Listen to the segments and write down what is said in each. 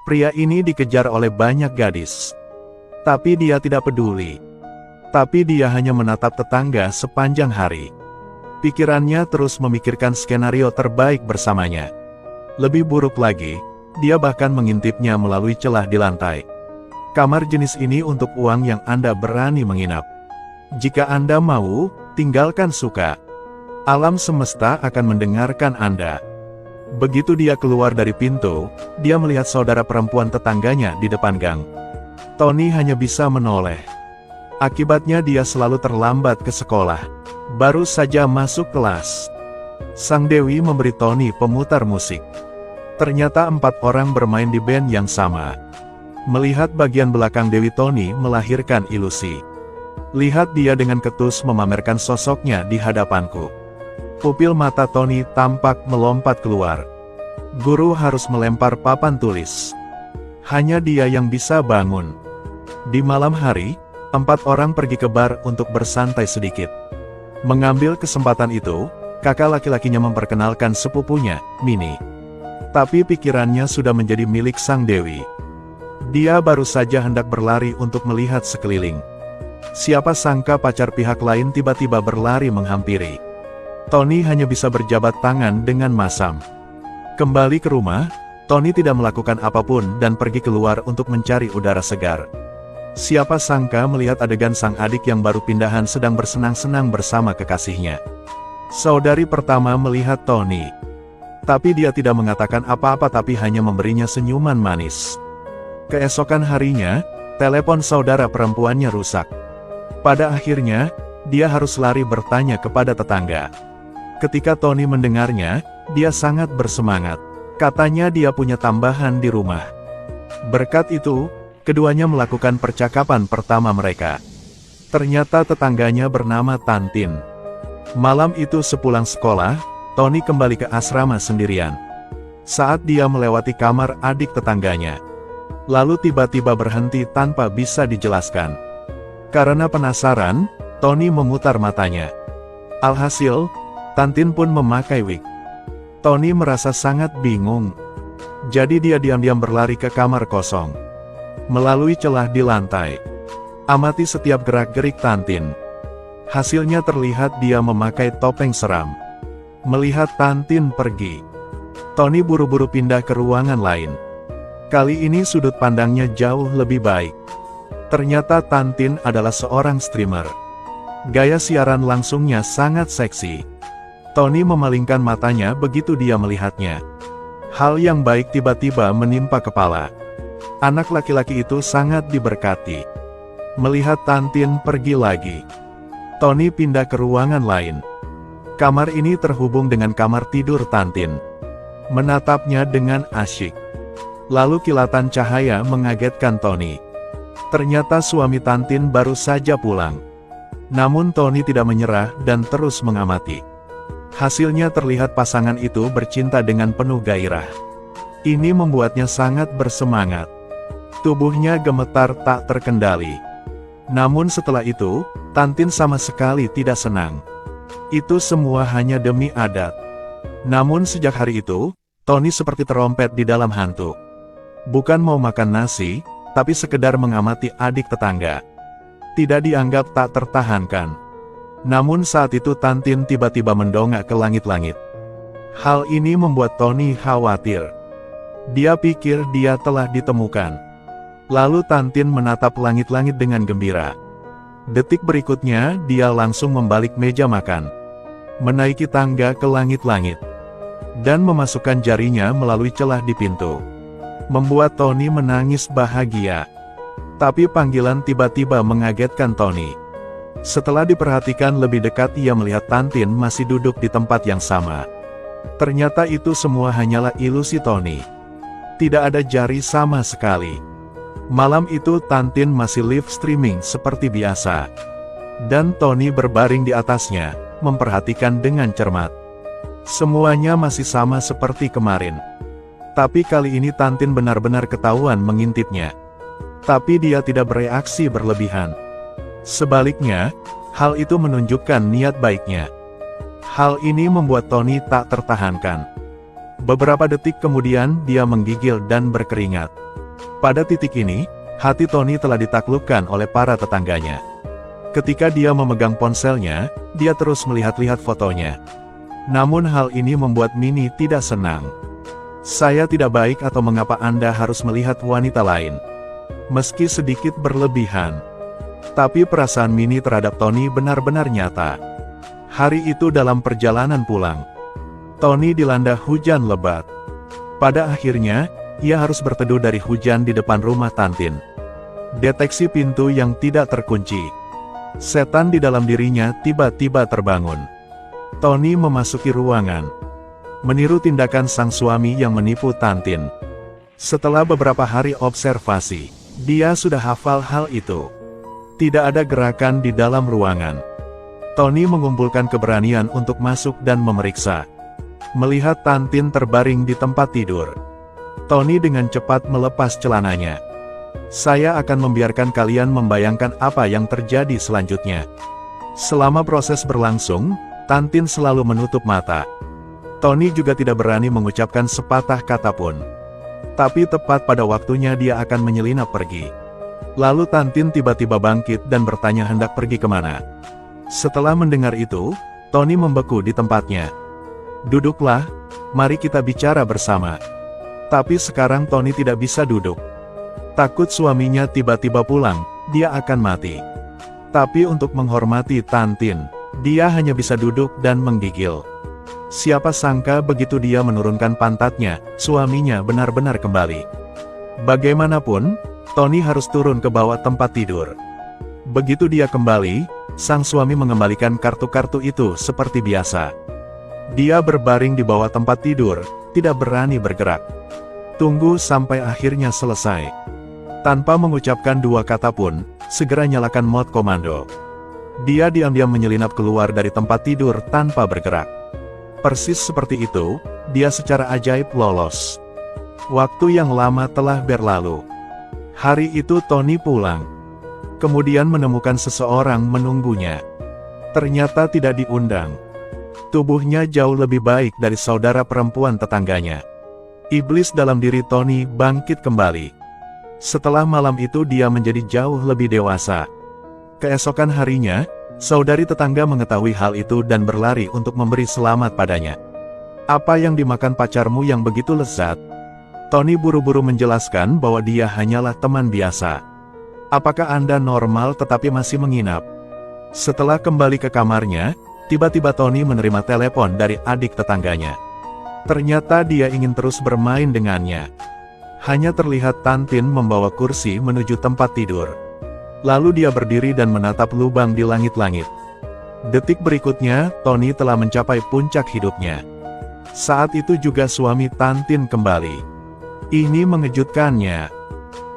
Pria ini dikejar oleh banyak gadis. Tapi dia tidak peduli. Tapi dia hanya menatap tetangga sepanjang hari. Pikirannya terus memikirkan skenario terbaik bersamanya. Lebih buruk lagi, dia bahkan mengintipnya melalui celah di lantai. Kamar jenis ini untuk uang yang Anda berani menginap. Jika Anda mau, tinggalkan suka. Alam semesta akan mendengarkan Anda. Begitu dia keluar dari pintu, dia melihat saudara perempuan tetangganya di depan gang. Tony hanya bisa menoleh. Akibatnya dia selalu terlambat ke sekolah. Baru saja masuk kelas. Sang Dewi memberi Tony pemutar musik. Ternyata 4 orang bermain di band yang sama. Melihat bagian belakang Dewi, Tony melahirkan ilusi. Lihat dia dengan ketus memamerkan sosoknya di hadapanku. Pupil mata Tony tampak melompat keluar. Guru harus melempar papan tulis. Hanya dia yang bisa bangun. Di malam hari, 4 orang pergi ke bar untuk bersantai sedikit. Mengambil kesempatan itu, kakak laki-lakinya memperkenalkan sepupunya, Mini. Tapi pikirannya sudah menjadi milik Sang Dewi. Dia baru saja hendak berlari untuk melihat sekeliling. Siapa sangka pacar pihak lain tiba-tiba berlari menghampiri. Tony hanya bisa berjabat tangan dengan masam. Kembali ke rumah, Tony tidak melakukan apapun dan pergi keluar untuk mencari udara segar. Siapa sangka melihat adegan sang adik yang baru pindahan sedang bersenang-senang bersama kekasihnya. Saudari pertama melihat Tony. Tapi dia tidak mengatakan apa-apa tapi hanya memberinya senyuman manis. Keesokan harinya, telepon saudara perempuannya rusak. Pada akhirnya, dia harus lari bertanya kepada tetangga. Ketika Tony mendengarnya, dia sangat bersemangat. Katanya dia punya tambahan di rumah. Berkat itu, keduanya melakukan percakapan pertama mereka. Ternyata tetangganya bernama Tantin. Malam itu sepulang sekolah, Tony kembali ke asrama sendirian. Saat dia melewati kamar adik tetangganya, lalu tiba-tiba berhenti tanpa bisa dijelaskan. Karena penasaran, Tony memutar matanya. Alhasil, Tantin pun memakai wig. Tony merasa sangat bingung. Jadi dia diam-diam berlari ke kamar kosong. Melalui celah di lantai, amati setiap gerak-gerik Tantin. Hasilnya terlihat dia memakai topeng seram. Melihat Tantin pergi, Tony buru-buru pindah ke ruangan lain. Kali ini sudut pandangnya jauh lebih baik. Ternyata Tantin adalah seorang streamer. Gaya siaran langsungnya sangat seksi. Tony memalingkan matanya begitu dia melihatnya. Hal yang baik tiba-tiba menimpa kepala. Anak laki-laki itu sangat diberkati. Melihat Tantin pergi lagi, Tony pindah ke ruangan lain. Kamar ini terhubung dengan kamar tidur Tantin. Menatapnya dengan asyik. Lalu kilatan cahaya mengagetkan Tony. Ternyata suami Tantin baru saja pulang. Namun Tony tidak menyerah dan terus mengamati. Hasilnya terlihat pasangan itu bercinta dengan penuh gairah. Ini membuatnya sangat bersemangat. Tubuhnya gemetar tak terkendali. Namun setelah itu, Tantin sama sekali tidak senang. Itu semua hanya demi adat. Namun sejak hari itu, Tony seperti terompet di dalam hantu. Bukan mau makan nasi, tapi sekedar mengamati adik tetangga. Tidak dianggap tak tertahankan. Namun saat itu Tantin tiba-tiba mendongak ke langit-langit. Hal ini membuat Tony khawatir. Dia pikir dia telah ditemukan. Lalu Tantin menatap langit-langit dengan gembira. Detik berikutnya dia langsung membalik meja makan, menaiki tangga ke langit-langit, dan memasukkan jarinya melalui celah di pintu. Membuat Tony menangis bahagia. Tapi panggilan tiba-tiba mengagetkan Tony. Setelah diperhatikan lebih dekat ia melihat Tantin masih duduk di tempat yang sama. Ternyata itu semua hanyalah ilusi Tony. Tidak ada jari sama sekali. Malam itu Tantin masih live streaming seperti biasa. Dan Tony berbaring di atasnya, memperhatikan dengan cermat. Semuanya masih sama seperti kemarin. Tapi kali ini Tantin benar-benar ketahuan mengintipnya. Tapi dia tidak bereaksi berlebihan. Sebaliknya, hal itu menunjukkan niat baiknya. Hal ini membuat Tony tak tertahankan. Beberapa detik kemudian dia menggigil dan berkeringat. Pada titik ini, hati Tony telah ditaklukkan oleh para tetangganya. Ketika dia memegang ponselnya, dia terus melihat-lihat fotonya. Namun hal ini membuat Minnie tidak senang. "Saya tidak baik atau mengapa Anda harus melihat wanita lain?" Meski sedikit berlebihan. Tapi perasaan Minnie terhadap Tony benar-benar nyata. Hari itu dalam perjalanan pulang, Tony dilanda hujan lebat. Pada akhirnya, ia harus berteduh dari hujan di depan rumah Tantin. Deteksi pintu yang tidak terkunci. Setan di dalam dirinya tiba-tiba terbangun. Tony memasuki ruangan. Meniru tindakan sang suami yang menipu Tantin. Setelah beberapa hari observasi, dia sudah hafal hal itu. Tidak ada gerakan di dalam ruangan. Tony mengumpulkan keberanian untuk masuk dan memeriksa. Melihat Tantin terbaring di tempat tidur, Tony dengan cepat melepas celananya. "Saya akan membiarkan kalian membayangkan apa yang terjadi selanjutnya." Selama proses berlangsung, Tantin selalu menutup mata. Tony juga tidak berani mengucapkan sepatah kata pun. Tapi tepat pada waktunya dia akan menyelinap pergi. Lalu Tantin tiba-tiba bangkit dan bertanya hendak pergi kemana. Setelah mendengar itu, Tony membeku di tempatnya. "Duduklah, mari kita bicara bersama." Tapi sekarang Tony tidak bisa duduk. Takut suaminya tiba-tiba pulang, dia akan mati. Tapi untuk menghormati Tantin, dia hanya bisa duduk dan menggigil. Siapa sangka begitu dia menurunkan pantatnya, suaminya benar-benar kembali. Bagaimanapun, Tony harus turun ke bawah tempat tidur. Begitu dia kembali, sang suami mengembalikan kartu-kartu itu seperti biasa. Dia berbaring di bawah tempat tidur, tidak berani bergerak. Tunggu sampai akhirnya selesai. Tanpa mengucapkan dua kata pun, segera nyalakan mode komando. Dia diam-diam menyelinap keluar dari tempat tidur tanpa bergerak. Persis seperti itu, dia secara ajaib lolos. Waktu yang lama telah berlalu. Hari itu Tony pulang. Kemudian menemukan seseorang menunggunya. Ternyata tidak diundang. Tubuhnya jauh lebih baik dari saudara perempuan tetangganya. Iblis dalam diri Tony bangkit kembali. Setelah malam itu dia menjadi jauh lebih dewasa. Keesokan harinya, saudari tetangga mengetahui hal itu dan berlari untuk memberi selamat padanya. "Apa yang dimakan pacarmu yang begitu lezat?" Tony buru-buru menjelaskan bahwa dia hanyalah teman biasa. "Apakah Anda normal tetapi masih menginap?" Setelah kembali ke kamarnya, tiba-tiba Tony menerima telepon dari adik tetangganya. Ternyata dia ingin terus bermain dengannya. Hanya terlihat Tantin membawa kursi menuju tempat tidur. Lalu dia berdiri dan menatap lubang di langit-langit. Detik berikutnya, Tony telah mencapai puncak hidupnya. Saat itu juga suami Tantin kembali. Ini mengejutkannya.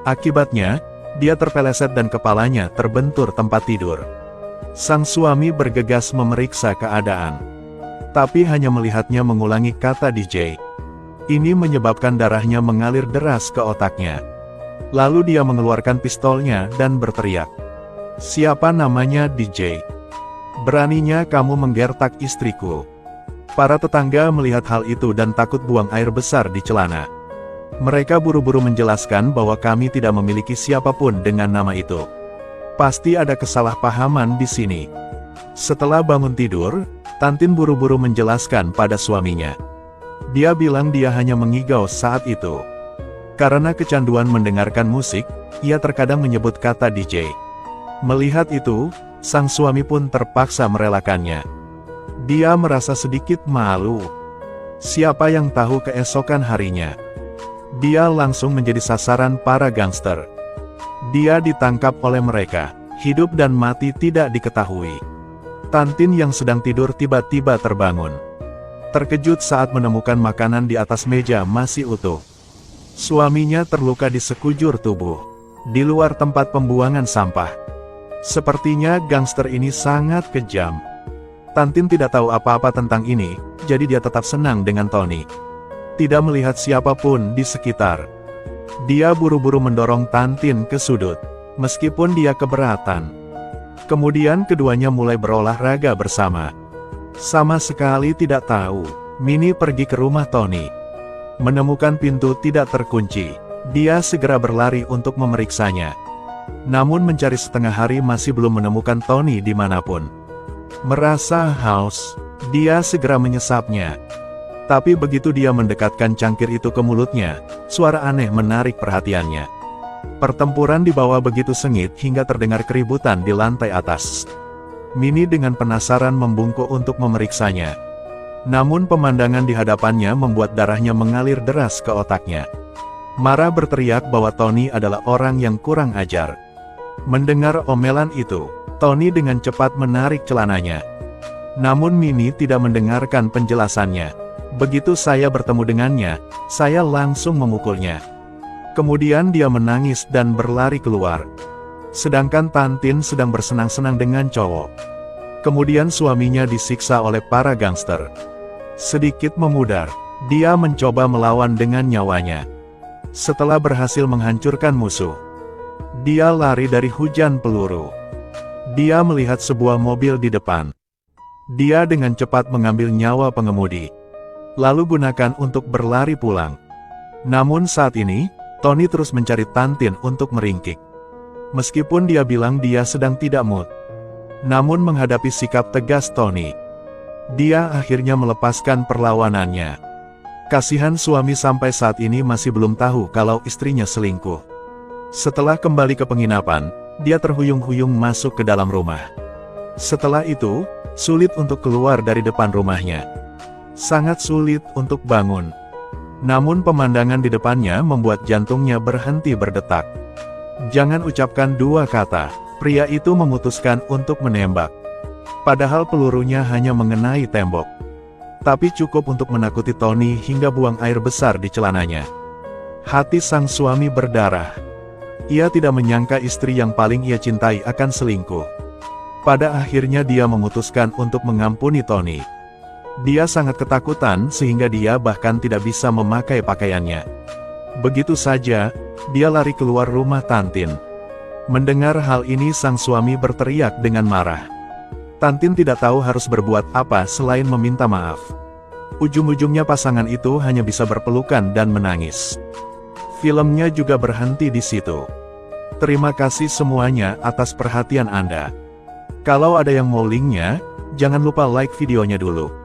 Akibatnya, dia terpeleset dan kepalanya terbentur tempat tidur. Sang suami bergegas memeriksa keadaan. Tapi hanya melihatnya mengulangi kata DJ. Ini menyebabkan darahnya mengalir deras ke otaknya. Lalu dia mengeluarkan pistolnya dan berteriak. "Siapa namanya DJ? Beraninya kamu menggertak istriku?" Para tetangga melihat hal itu dan takut buang air besar di celana. Mereka buru-buru menjelaskan bahwa kami tidak memiliki siapapun dengan nama itu. Pasti ada kesalahpahaman di sini. Setelah bangun tidur, Tantin buru-buru menjelaskan pada suaminya. Dia bilang dia hanya mengigau saat itu. Karena kecanduan mendengarkan musik, ia terkadang menyebut kata DJ. Melihat itu, sang suami pun terpaksa merelakannya. Dia merasa sedikit malu. Siapa yang tahu keesokan harinya, dia langsung menjadi sasaran para gangster. Dia ditangkap oleh mereka, hidup dan mati tidak diketahui. Tantin yang sedang tidur tiba-tiba terbangun. Terkejut saat menemukan makanan di atas meja masih utuh. Suaminya terluka di sekujur tubuh, di luar tempat pembuangan sampah. Sepertinya gangster ini sangat kejam. Tantin tidak tahu apa-apa tentang ini, jadi dia tetap senang dengan Tony. Tidak melihat siapapun di sekitar. Dia buru-buru mendorong Tantin ke sudut, meskipun dia keberatan. Kemudian keduanya mulai berolahraga bersama. Sama sekali tidak tahu, Minnie pergi ke rumah Tony. Menemukan pintu tidak terkunci, dia segera berlari untuk memeriksanya. Namun mencari setengah hari masih belum menemukan Tony dimanapun. Merasa haus, dia segera menyesapnya. Tapi begitu dia mendekatkan cangkir itu ke mulutnya, suara aneh menarik perhatiannya. Pertempuran di bawah begitu sengit hingga terdengar keributan di lantai atas. Minnie dengan penasaran membungkuk untuk memeriksanya. Namun pemandangan di hadapannya membuat darahnya mengalir deras ke otaknya. Mara berteriak bahwa Tony adalah orang yang kurang ajar. Mendengar omelan itu, Tony dengan cepat menarik celananya. Namun Minnie tidak mendengarkan penjelasannya. Begitu saya bertemu dengannya, saya langsung memukulnya. Kemudian dia menangis dan berlari keluar. Sedangkan Tantin sedang bersenang-senang dengan cowok. Kemudian suaminya disiksa oleh para gangster. Sedikit memudar, dia mencoba melawan dengan nyawanya. Setelah berhasil menghancurkan musuh, dia lari dari hujan peluru. Dia melihat sebuah mobil di depan. Dia dengan cepat mengambil nyawa pengemudi, lalu gunakan untuk berlari pulang. Namun saat ini, Tony terus mencari Tantin untuk meringkik. Meskipun dia bilang dia sedang tidak mood. Namun menghadapi sikap tegas Tony, dia akhirnya melepaskan perlawanannya. Kasihan suami sampai saat ini masih belum tahu kalau istrinya selingkuh. Setelah kembali ke penginapan, dia terhuyung-huyung masuk ke dalam rumah. Setelah itu, sulit untuk keluar dari depan rumahnya. Sangat sulit untuk bangun. Namun pemandangan di depannya membuat jantungnya berhenti berdetak. Jangan ucapkan dua kata, pria itu memutuskan untuk menembak. Padahal pelurunya hanya mengenai tembok. Tapi cukup untuk menakuti Tony hingga buang air besar di celananya. Hati sang suami berdarah. Ia tidak menyangka istri yang paling ia cintai akan selingkuh. Pada akhirnya dia memutuskan untuk mengampuni Tony. Dia sangat ketakutan sehingga dia bahkan tidak bisa memakai pakaiannya. Begitu saja, dia lari keluar rumah Tantin. Mendengar hal ini sang suami berteriak dengan marah. Tantin tidak tahu harus berbuat apa selain meminta maaf. Ujung-ujungnya pasangan itu hanya bisa berpelukan dan menangis. Filmnya juga berhenti di situ. Terima kasih semuanya atas perhatian Anda. Kalau ada yang mau linknya, jangan lupa like videonya dulu.